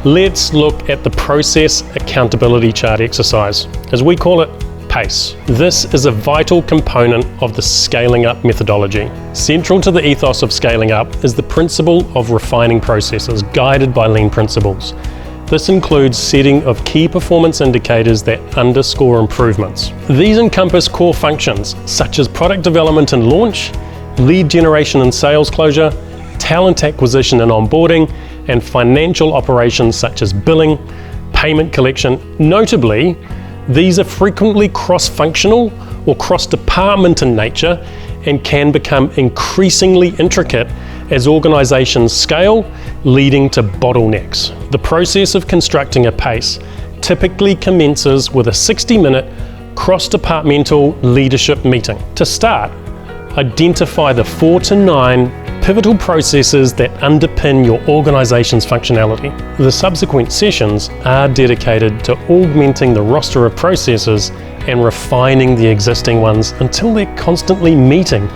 Let's look at the process accountability chart exercise, as we call it, PACE. This is a vital component of the scaling up methodology. Central to the ethos of scaling up is the principle of refining processes guided by lean principles. This includes setting of key performance indicators that underscore improvements. These encompass core functions such as product development and launch, lead generation and sales closure, talent acquisition and onboarding, and financial operations such as billing, payment collection. Notably, these are frequently cross-functional or cross-department in nature and can become increasingly intricate as organisations scale, leading to bottlenecks. The process of constructing a PACE typically commences with a 60-minute cross-departmental leadership meeting. To start, identify the 4 to 9 pivotal processes that underpin your organisation's functionality. The subsequent sessions are dedicated to augmenting the roster of processes and refining the existing ones until they're constantly meeting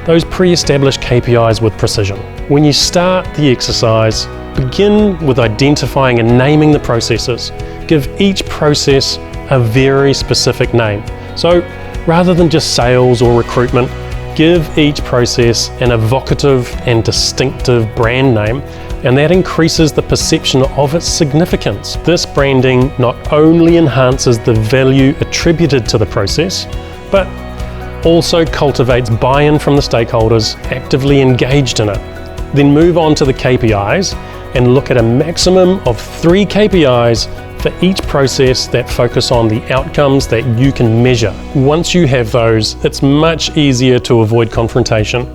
those pre-established KPIs with precision. When you start the exercise, begin with identifying and naming the processes. Give each process a very specific name. So rather than just sales or recruitment, give each process an evocative and distinctive brand name, and that increases the perception of its significance. This branding not only enhances the value attributed to the process, but also cultivates buy-in from the stakeholders actively engaged in it. Then move on to the KPIs and look at a maximum of 3 KPIs for each process that focus on the outcomes that you can measure. Once you have those, it's much easier to avoid confrontation,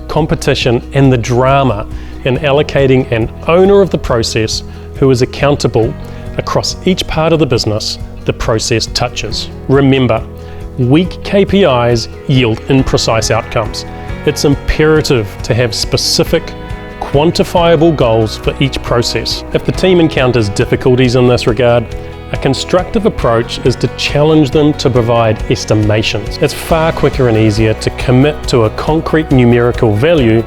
competition, and the drama in allocating an owner of the process who is accountable across each part of the business the process touches. Remember, weak KPIs yield imprecise outcomes. It's imperative to have specific, quantifiable goals for each process. If the team encounters difficulties in this regard, a constructive approach is to challenge them to provide estimations. It's far quicker and easier to commit to a concrete numerical value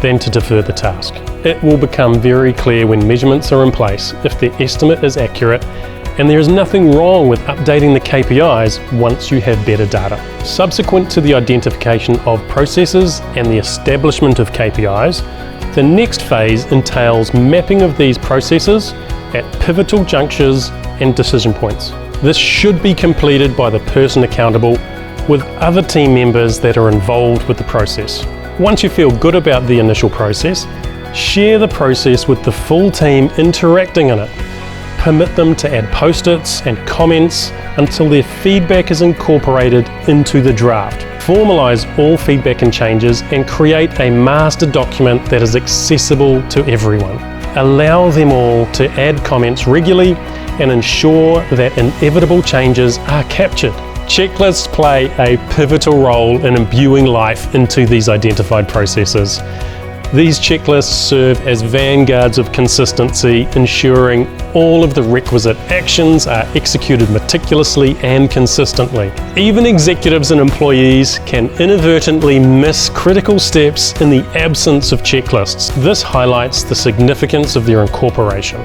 than to defer the task. It will become very clear when measurements are in place if the estimate is accurate, and there is nothing wrong with updating the KPIs once you have better data. Subsequent to the identification of processes and the establishment of KPIs, the next phase entails mapping of these processes at pivotal junctures and decision points. This should be completed by the person accountable with other team members that are involved with the process. Once you feel good about the initial process, share the process with the full team interacting in it. Permit them to add post-its and comments until their feedback is incorporated into the draft. Formalize all feedback and changes and create a master document that is accessible to everyone. Allow them all to add comments regularly and ensure that inevitable changes are captured. Checklists play a pivotal role in imbuing life into these identified processes. These checklists serve as vanguards of consistency, ensuring all of the requisite actions are executed meticulously and consistently. Even executives and employees can inadvertently miss critical steps in the absence of checklists. This highlights the significance of their incorporation.